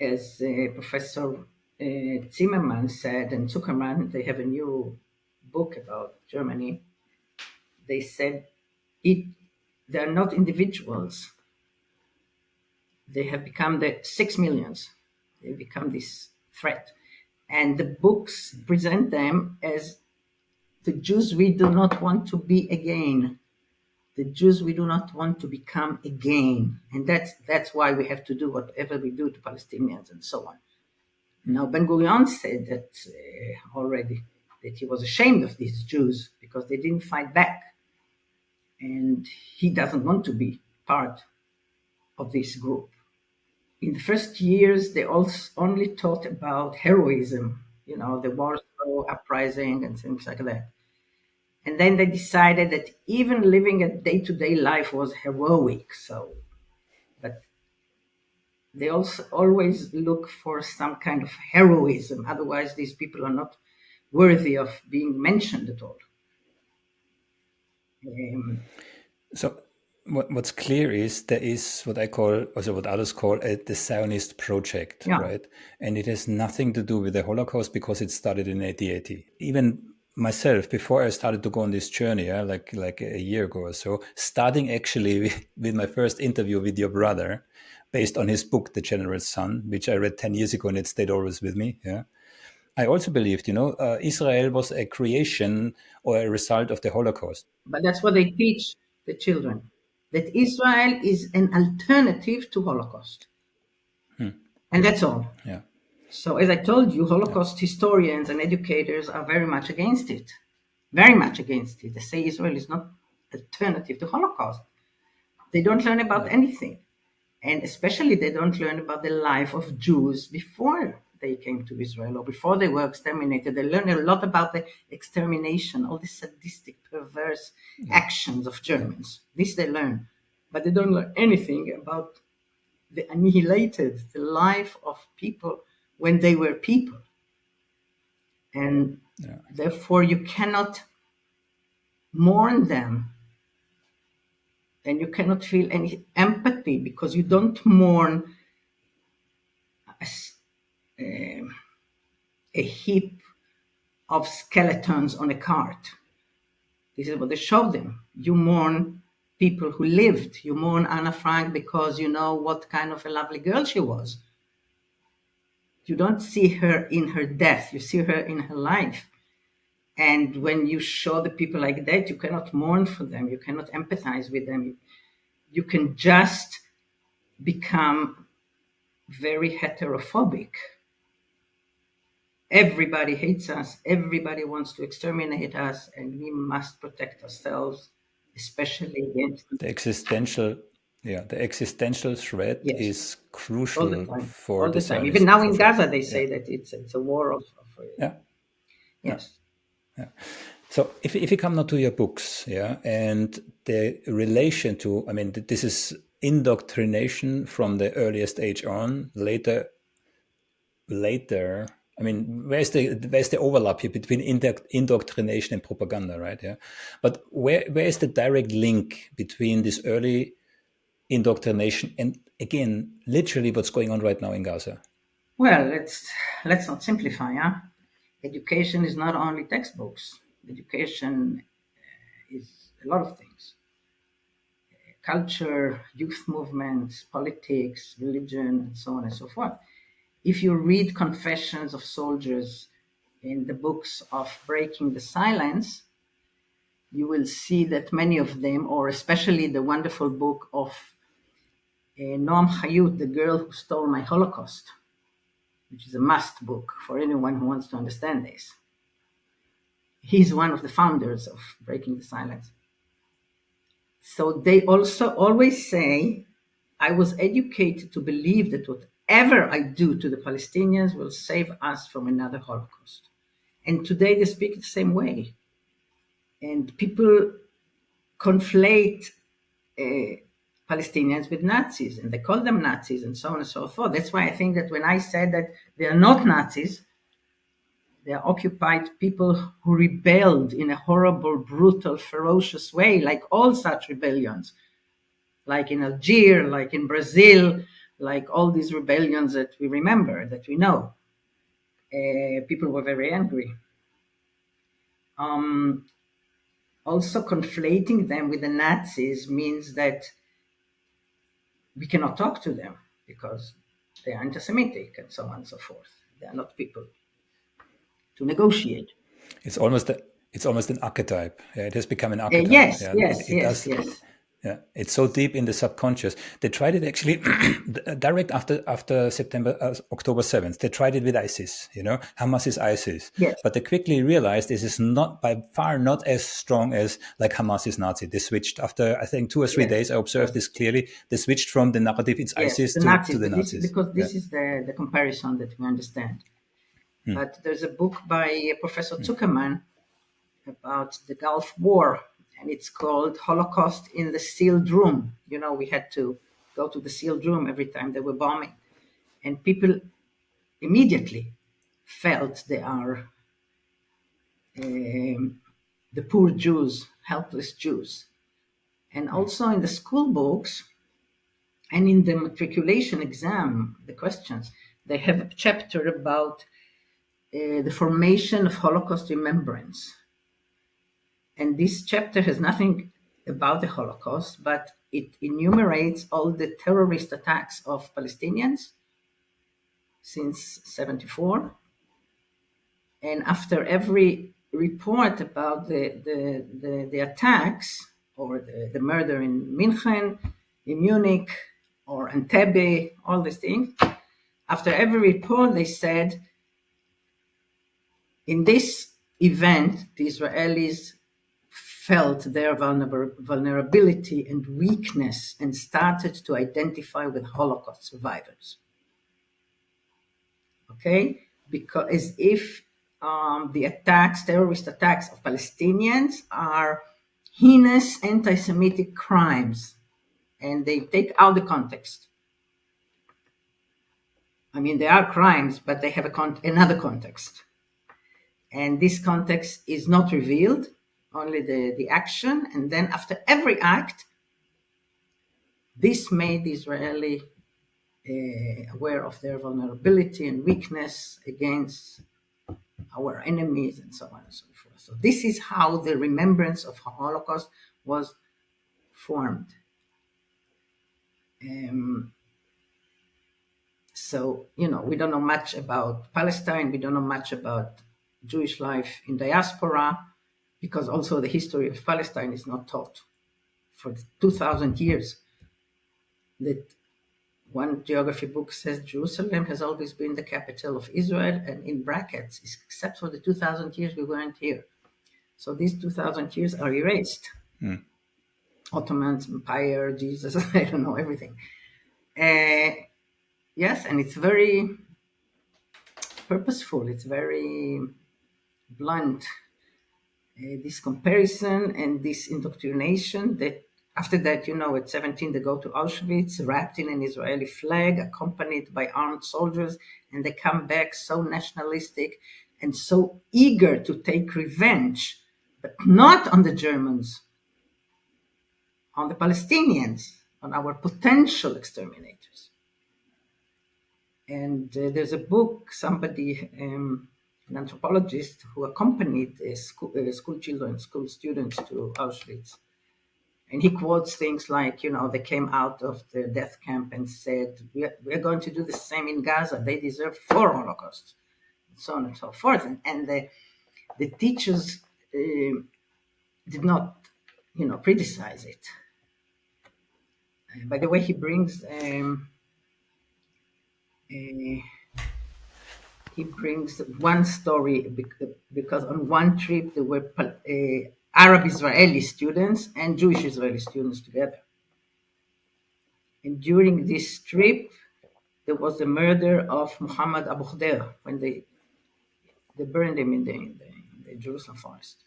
S3: as Professor Zimmerman said, and Zuckerman, they have a new book about Germany. They said they're not individuals. They have become the 6 millions. They become this threat. And the books present them as the Jews we do not want to be again. The Jews we do not want to become again. And that's why we have to do whatever we do to Palestinians and so on. Now, Ben-Gurion said that already, that he was ashamed of these Jews because they didn't fight back. And he doesn't want to be part of this group. In the first years, they also only taught about heroism, the Warsaw Uprising and things like that. And then they decided that even living a day-to-day life was heroic. But they also always look for some kind of heroism. Otherwise, these people are not worthy of being mentioned at all.
S2: So what's clear is there is what I call, also what others call, the Zionist project, right? And it has nothing to do with the Holocaust because it started in 1980. Even myself, before I started to go on this journey, like a year ago or so, starting actually with my first interview with your brother, based on his book, The General's Son, which I read 10 years ago and it stayed always with me. Yeah. I also believed, Israel was a creation or a result of the Holocaust.
S3: But that's what they teach the children, that Israel is an alternative to Holocaust. And that's all.
S2: Yeah.
S3: So as I told you, Holocaust historians and educators are very much against it. Very much against it. They say Israel is not alternative to Holocaust. They don't learn about anything. And especially they don't learn about the life of Jews before they came to Israel or before they were exterminated. They learn a lot about the extermination, all the sadistic, perverse actions of Germans. This they learn. But they don't learn anything about the annihilated, the life of people when they were people. And therefore you cannot mourn them. And you cannot feel any empathy because you don't mourn a heap of skeletons on a cart. This is what they show them. You mourn people who lived. You mourn Anna Frank because you know what kind of a lovely girl she was. You don't see her in her death. You see her in her life. And when you show the people like that, you cannot mourn for them. You cannot empathize with them. You can just become very heterophobic. Everybody hates us. Everybody wants to exterminate us, and we must protect ourselves, especially against
S2: the existential threat is crucial for the Zionist.
S3: Even now in Gaza, they say that it's a war of yes.
S2: Yeah. So if you come now to your books, and the relation to, this is indoctrination from the earliest age on. Later, I mean, where's the overlap here between indoctrination and propaganda, right? Yeah, but where is the direct link between this early indoctrination and, again, literally what's going on right now in Gaza?
S3: Well, let's not simplify. Huh? Education is not only textbooks. Education is a lot of things: culture, youth movements, politics, religion, and so on and so forth. If you read confessions of soldiers in the books of Breaking the Silence, you will see that many of them, or especially the wonderful book of Noam Hayut, The Girl Who Stole My Holocaust, which is a must book for anyone who wants to understand this. He's one of the founders of Breaking the Silence. So they also always say, I was educated to believe that whatever I do to the Palestinians will save us from another Holocaust. And today they speak the same way. And people conflate Palestinians with Nazis, and they call them Nazis and so on and so forth. That's why I think that when I said that they are not Nazis, they are occupied people who rebelled in a horrible, brutal, ferocious way, like all such rebellions, like in Algeria, like in Brazil, like all these rebellions that we remember, that we know. People were very angry. Also, conflating them with the Nazis means that we cannot talk to them because they are anti-Semitic and so on and so forth. They are not people to negotiate.
S2: It's almost an archetype. Yeah, it has become an archetype.
S3: Yes,
S2: Yeah,
S3: yes,
S2: it
S3: yes,
S2: does.
S3: yes.
S2: Yeah, it's so deep in the subconscious. They tried it actually direct after October 7th. They tried it with ISIS. Hamas is ISIS,
S3: Yes.
S2: but they quickly realized this is not by far not as strong as like Hamas is Nazi. They switched after, I think, 2 or 3 days. I observed this clearly. They switched from the narrative it's ISIS
S3: the
S2: to
S3: Nazis,
S2: the Nazis.
S3: because this is the comparison that we understand. But there's a book by Professor Zuckerman about the Gulf War, and it's called Holocaust in the Sealed Room. We had to go to the sealed room every time they were bombing, and people immediately felt they are the poor Jews, helpless Jews. And also in the school books and in the matriculation exam, the questions, they have a chapter about the formation of Holocaust remembrance. And this chapter has nothing about the Holocaust, but it enumerates all the terrorist attacks of Palestinians since 1974. And after every report about the attacks or the murder in München, in Munich, or Entebbe, all these things, after every report they said, in this event, the Israelis felt their vulnerability and weakness and started to identify with Holocaust survivors. Okay? Because as if the terrorist attacks of Palestinians are heinous anti-Semitic crimes, and they take out the context. I mean, they are crimes, but they have another context. And this context is not revealed, only the action. And then after every act, this made the Israeli aware of their vulnerability and weakness against our enemies and so on and so forth. So this is how the remembrance of the Holocaust was formed. So, we don't know much about Palestine. We don't know much about Jewish life in diaspora, because also the history of Palestine is not taught. For 2,000 years, that one geography book says Jerusalem has always been the capital of Israel, and in brackets, except for the 2,000 years we weren't here. So these 2,000 years are erased. Ottomans, Empire, Jesus, I don't know, everything. Yes, and it's very purposeful. It's very blunt. This comparison and this indoctrination that After that, at 17, they go to Auschwitz, wrapped in an Israeli flag, accompanied by armed soldiers, and they come back so nationalistic and so eager to take revenge, but not on the Germans, on the Palestinians, on our potential exterminators. And there's a book, somebody, an anthropologist, who accompanied school children, school students to Auschwitz. And he quotes things like, they came out of the death camp and said, we're going to do the same in Gaza. They deserve 4 Holocausts, and so on and so forth. And the teachers did not, criticize it. By the way, he brings one story because on one trip there were Arab Israeli students and Jewish Israeli students together. And during this trip, there was the murder of Muhammad Abu Khdeir when they burned him in the Jerusalem forest.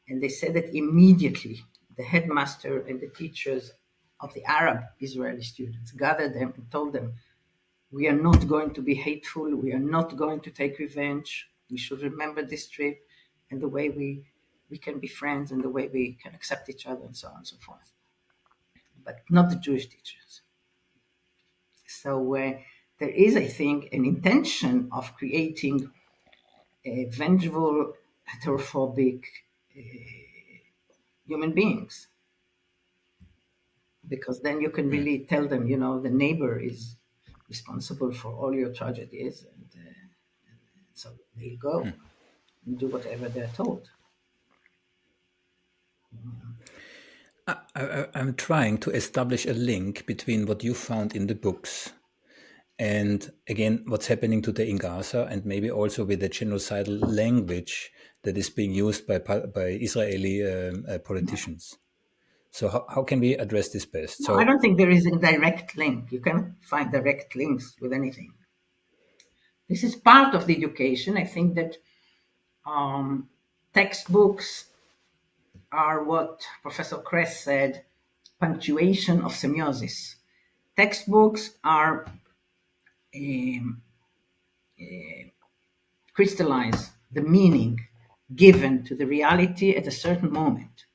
S3: And they said that immediately the headmaster and the teachers of the Arab Israeli students gathered them and told them, we are not going to be hateful. We are not going to take revenge. We should remember this trip and the way we can be friends and the way we can accept each other and so on and so forth. But not the Jewish teachers. So there is, I think, an intention of creating vengeful, heterophobic human beings. Because then you can really tell them, the neighbor is responsible for all your tragedies, and so they'll go and do whatever they're told.
S2: I'm trying to establish a link between what you found in the books and, again, what's happening today in Gaza, and maybe also with the genocidal language that is being used by Israeli politicians. So how can we address this best?
S3: No, I don't think there is a direct link. You can't find direct links with anything. This is part of the education. I think that textbooks are what Professor Kress said, punctuation of semiosis. Textbooks are crystallize the meaning given to the reality at a certain moment.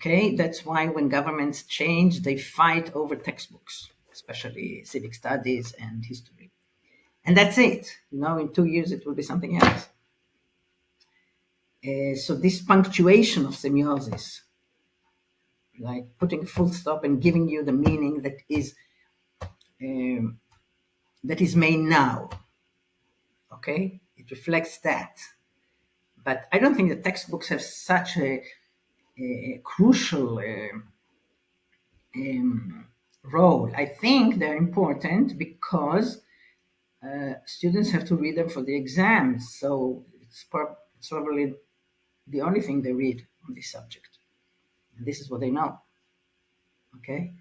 S3: Okay, that's why when governments change, they fight over textbooks, especially civic studies and history. And that's it. In 2 years, it will be something else. So this punctuation of semiosis, like putting a full stop and giving you the meaning that is made now. Okay, it reflects that. But I don't think the textbooks have such a crucial role. I think they're important because students have to read them for the exams. So it's probably the only thing they read on this subject. And this is what they know. Okay?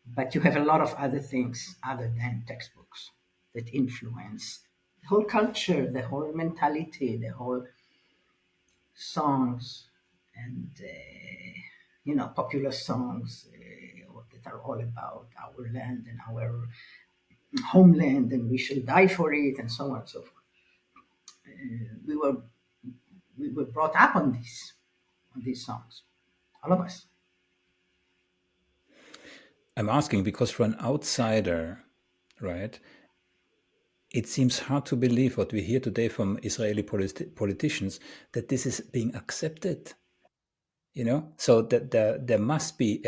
S3: But you have a lot of other things other than textbooks that influence the whole culture, the whole mentality, the whole songs, and popular songs that are all about our land and our homeland, and we shall die for it, and so on and so forth. We were brought up on these songs, all of us.
S2: I'm asking because for an outsider, right, it seems hard to believe what we hear today from Israeli politicians, that this is being accepted. So that there must be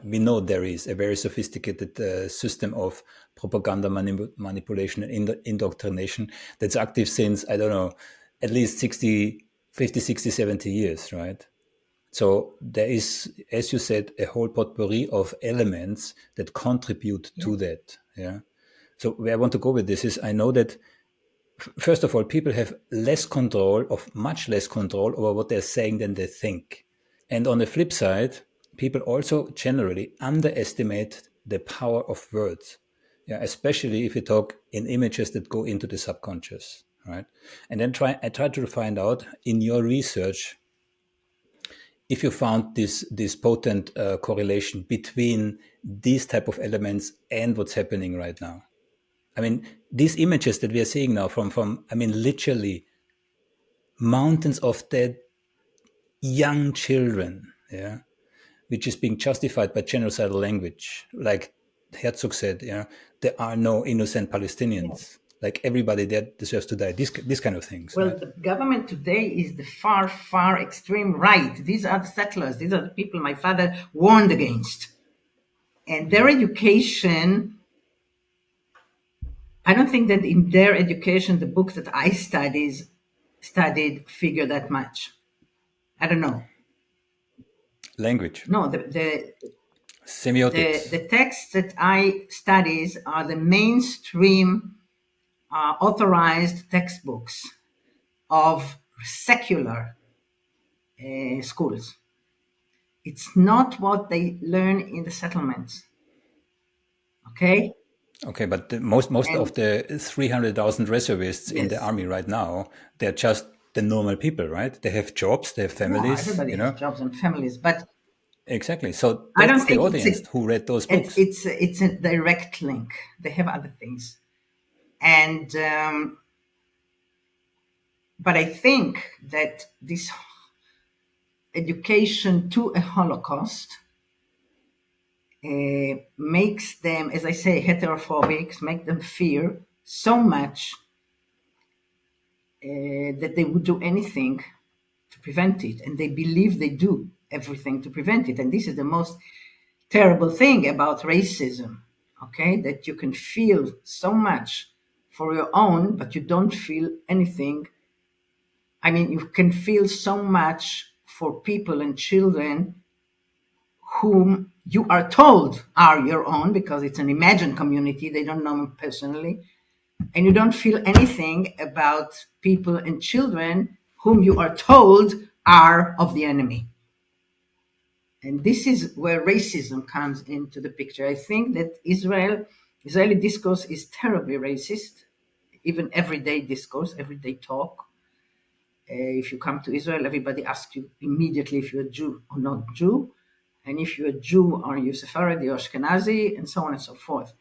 S2: we know there is a very sophisticated system of propaganda manipulation and indoctrination that's active since, I don't know, at least 50, 60, 70 years, right? So there is, as you said, a whole potpourri of elements that contribute to that. Yeah. So where I want to go with this is, I know that first of all, people have much less control over what they're saying than they think. And on the flip side, people also generally underestimate the power of words. Yeah, especially if you talk in images that go into the subconscious, right? And then I try to find out in your research, if you found this potent correlation between these type of elements and what's happening right now. I mean, these images that we are seeing now from I mean, literally mountains of dead young children, yeah, which is being justified by genocidal language. Like Herzog said, yeah, there are no innocent Palestinians. Like everybody there deserves to die. This kind of things.
S3: Well,
S2: Right?
S3: the government today is the far, far extreme right. These are the settlers. These are the people my father warned against. And their education, I don't think that in their education, the books that I studied figure that much. I don't know.
S2: Language,
S3: No, the
S2: semiotics.
S3: texts that I studies are the mainstream authorized textbooks of secular schools. It's not what they learn in the settlements. Okay?
S2: Okay, but most
S3: And
S2: of the 300,000 reservists in the
S3: yes,
S2: army right now, they're just the normal people, right? They have jobs, they have
S3: no,
S2: families,
S3: everybody has jobs and families, but
S2: Exactly. So
S3: I don't
S2: that's the
S3: think
S2: audience who read those books.
S3: it's a direct link. They have other things, and but I think that this education to a Holocaust makes them, as I say, heterophobics, make them fear so much that they would do anything to prevent it, and they believe they do everything to prevent it. And this is the most terrible thing about racism, okay? That you can feel so much for your own, but you don't feel anything. I mean, you can feel so much for people and children whom you are told are your own because it's an imagined community, they don't know them personally, and you don't feel anything about people and children whom you are told are of the enemy. And this is where racism comes into the picture. I think that Israeli discourse is terribly racist, even everyday discourse, everyday talk. If you come to Israel, everybody asks you immediately if you're a Jew or not Jew. And if you're a Jew, are you Sephardi or Ashkenazi, and so on and so forth.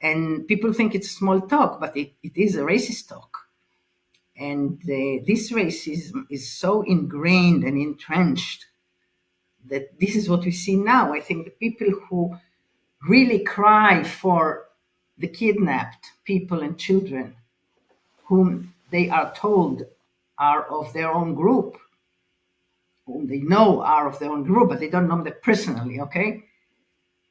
S3: And people think it's small talk, but it is a racist talk. And this racism is so ingrained and entrenched that this is what we see now. I think the people who really cry for the kidnapped people and children whom they are told are of their own group, whom they know are of their own group, but they don't know them personally, okay,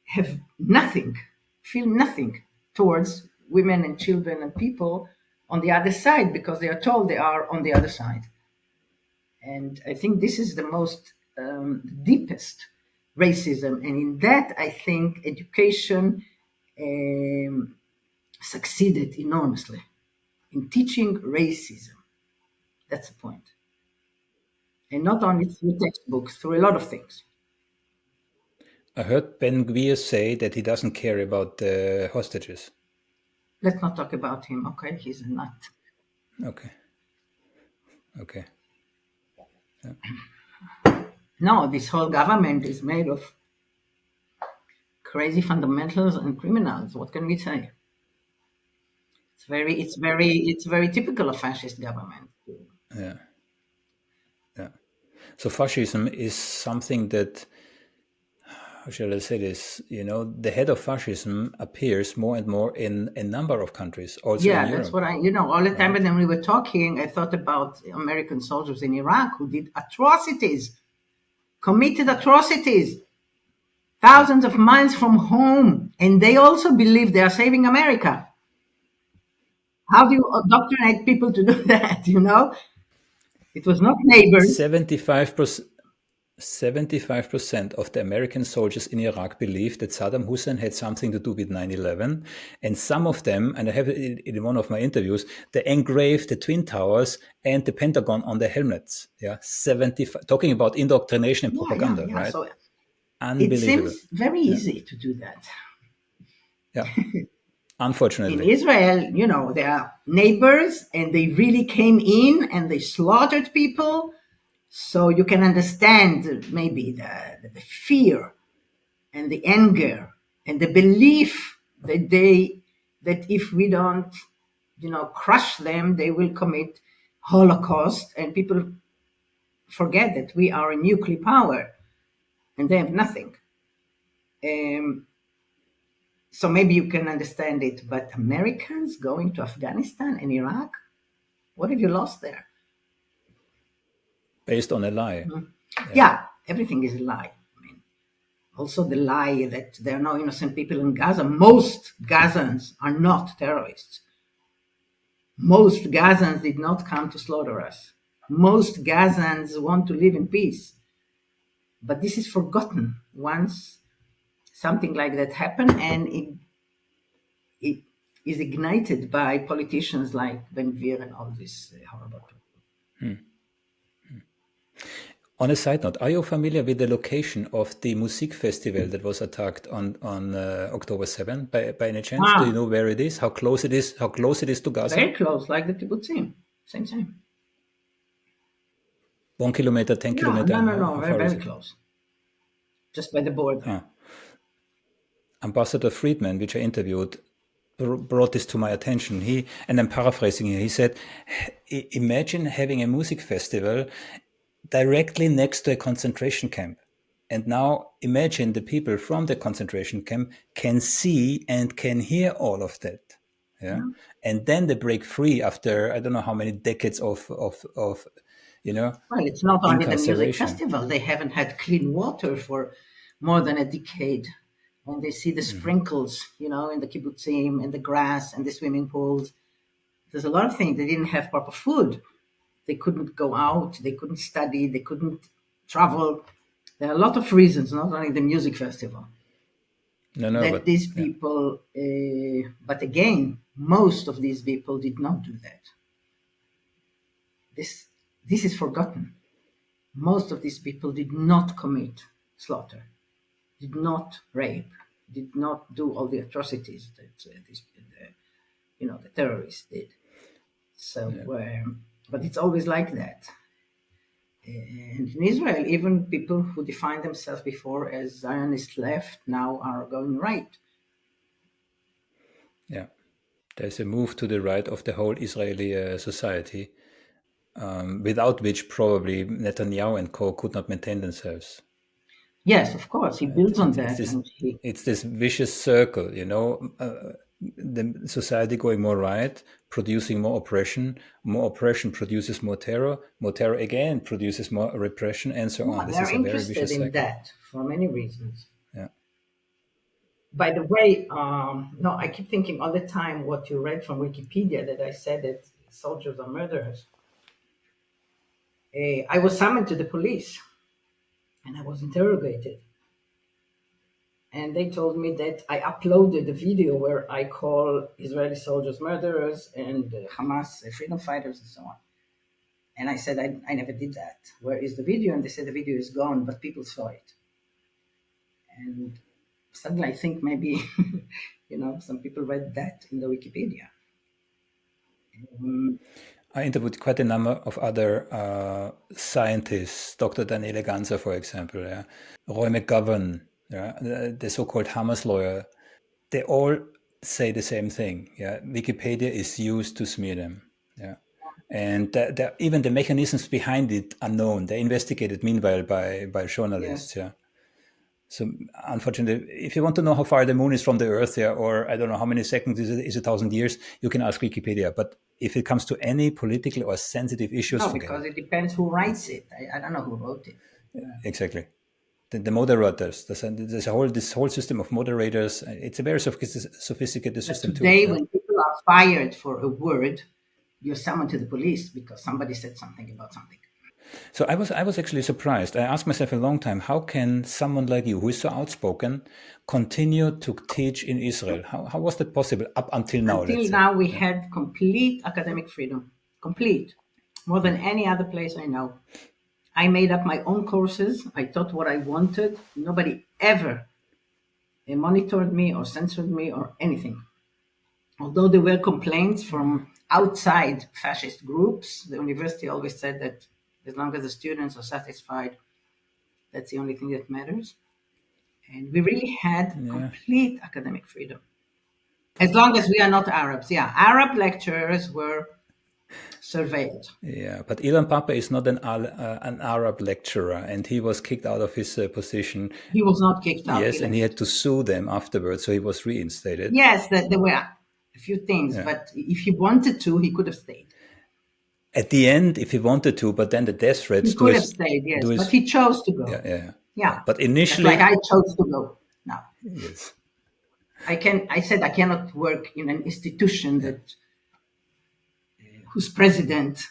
S3: have nothing, feel nothing towards women and children and people on the other side because they are told they are on the other side. And I think this is the most deepest racism. And in that, I think education succeeded enormously in teaching racism. That's the point. And not only through textbooks, through a lot of things.
S2: I heard Ben Gvir say that he doesn't care about the hostages.
S3: Let's not talk about him, okay? He's a nut.
S2: Okay. Okay.
S3: No, this whole government is made of crazy fundamentals and criminals. What can we say? It's very typical of fascist government.
S2: Yeah. Yeah. So fascism is something that, how shall I say this? You know, the head of fascism appears more and more in a number of countries, also in
S3: Yeah,
S2: Europe.
S3: that's what all the time. And then we were talking, I thought about American soldiers in Iraq who did atrocities, committed atrocities, thousands of miles from home, and they also believe they are saving America. How do you indoctrinate people to do that? It was not neighbors.
S2: 75% of the American soldiers in Iraq believed that Saddam Hussein had something to do with 9/11. And some of them, and I have it in one of my interviews, they engraved the Twin Towers and the Pentagon on their helmets. Yeah, 75, talking about indoctrination and propaganda,
S3: Yeah.
S2: right?
S3: So
S2: Unbelievable.
S3: it seems very easy to do that.
S2: Yeah.
S3: In
S2: Unfortunately.
S3: Israel, they are neighbors and they really came in and they slaughtered people. So you can understand maybe the fear and the anger and the belief that if we don't, crush them, they will commit Holocaust, and people forget that we are a nuclear power and they have nothing. So maybe you can understand it, but Americans going to Afghanistan and Iraq, what have you lost there?
S2: Based on a lie.
S3: Yeah, everything is a lie. I mean, also the lie that there are no innocent people in Gaza. Most Gazans are not terrorists. Most Gazans did not come to slaughter us. Most Gazans want to live in peace. But this is forgotten once something like that happened, and it is ignited by politicians like Ben Gvir and all these horrible people.
S2: On a side note, are you familiar with the location of the Musik Festival that was attacked on October 7 by any chance? Do you know where it is? How close it is? How close it is to Gaza?
S3: Very close, like the kibbutzim. Same.
S2: 1 kilometer, 10 kilometer?
S3: No. Very close. Just by the border.
S2: Ambassador Friedman, which I interviewed, brought this to my attention. And I'm paraphrasing here, he said, imagine having a music festival directly next to a concentration camp. And now imagine the people from the concentration camp can see and can hear all of that. Yeah. And then they break free after, I don't know how many decades of
S3: Well, it's not only the music
S2: incarceration.
S3: festival. They haven't had clean water for more than a decade. And they see the sprinkles, in the kibbutzim and the grass and the swimming pools. There's a lot of things. They didn't have proper food. They couldn't go out. They couldn't study. They couldn't travel. There are a lot of reasons, not only the music festival. But these people, but again, most of these people did not do that. This is forgotten. Most of these people did not commit slaughter, did not rape, did not do all the atrocities that the terrorists did. So, but it's always like that. And in Israel, even people who defined themselves before as Zionist left now are going right.
S2: Yeah, there's a move to the right of the whole Israeli society, without which probably Netanyahu and co could not maintain themselves.
S3: Yes, of course, he builds on that.
S2: It's this vicious circle, the society going more right, producing more oppression produces more terror again produces more repression, and so on.
S3: This is a very vicious cycle. They're interested in that for many reasons.
S2: Yeah.
S3: By the way, I keep thinking all the time what you read from Wikipedia that I said that soldiers are murderers. I was summoned to the police and I was interrogated. And they told me that I uploaded a video where I call Israeli soldiers murderers and Hamas freedom fighters and so on. And I said, I never did that. Where is the video? And they said the video is gone, but people saw it. And suddenly I think maybe, some people read that in the Wikipedia.
S2: I interviewed quite a number of other scientists, Dr. Daniele Ganser, for example, Roy McGovern, the so-called Hamas lawyer. They all say the same thing. Yeah, Wikipedia is used to smear them. Yeah, and even the mechanisms behind it are known. They're investigated meanwhile by journalists. Yes. Yeah. So unfortunately, if you want to know how far the moon is from the Earth, or I don't know how many seconds is 1,000 years, you can ask Wikipedia. But if it comes to any political or sensitive issues,
S3: because it depends who writes it. I don't know who wrote it.
S2: Yeah. Exactly. The moderators. There's this whole system of moderators. It's a very sophisticated system
S3: today, when people are fired for a word, you're summoned to the police because somebody said something about something.
S2: So I was actually surprised. I asked myself a long time, how can someone like you, who is so outspoken, continue to teach in Israel? How was that possible up until now?
S3: Until now, we had complete academic freedom. Complete. More than any other place I know. I made up my own courses. I taught what I wanted. Nobody ever monitored me or censored me or anything. Although there were complaints from outside fascist groups, the university always said that As long as the students are satisfied, that's the only thing that matters. And we really had complete academic freedom. As long as we are not Arabs. Yeah, Arab lecturers were surveilled.
S2: Yeah, but Ilan Pappé is not an Arab lecturer, and he was kicked out of his position.
S3: He was not kicked out.
S2: Yes, and he had to sue them afterwards, so he was reinstated.
S3: Yes, there were a few things, but if he wanted to, he could have stayed.
S2: At the end, if he wanted to, but then the death threats.
S3: He could have stayed, yes, but he chose to go. Yeah.
S2: But initially,
S3: just like I chose to go now.
S2: Yes.
S3: I said I cannot work in an institution that whose president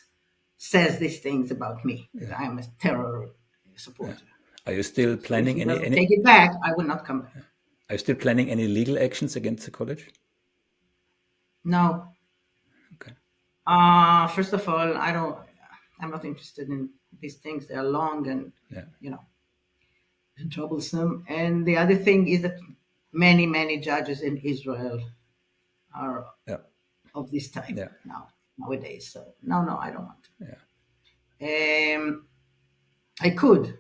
S3: says these things about me, that I am a terror supporter.
S2: Are you still planning
S3: so if take it back, I will not come back.
S2: Are you still planning any legal actions against the college?
S3: No.
S2: Okay.
S3: First of all, I'm not interested in these things. They are long and and troublesome. And the other thing is that many judges in Israel are of this type nowadays. So no, I don't want to. I could,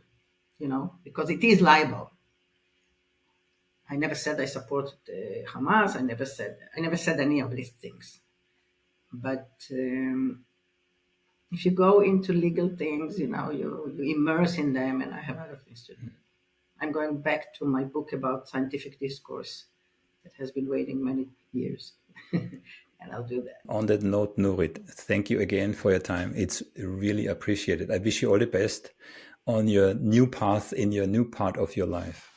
S3: because it is libel. I never said I supported Hamas. I never said any of these things. But if you go into legal things, you immerse in them, and I have other things to do. I'm going back to my book about scientific discourse that has been waiting many years, and I'll do that.
S2: On that note, Nurit, thank you again for your time. It's really appreciated. I wish you all the best on your new path in your new part of your life.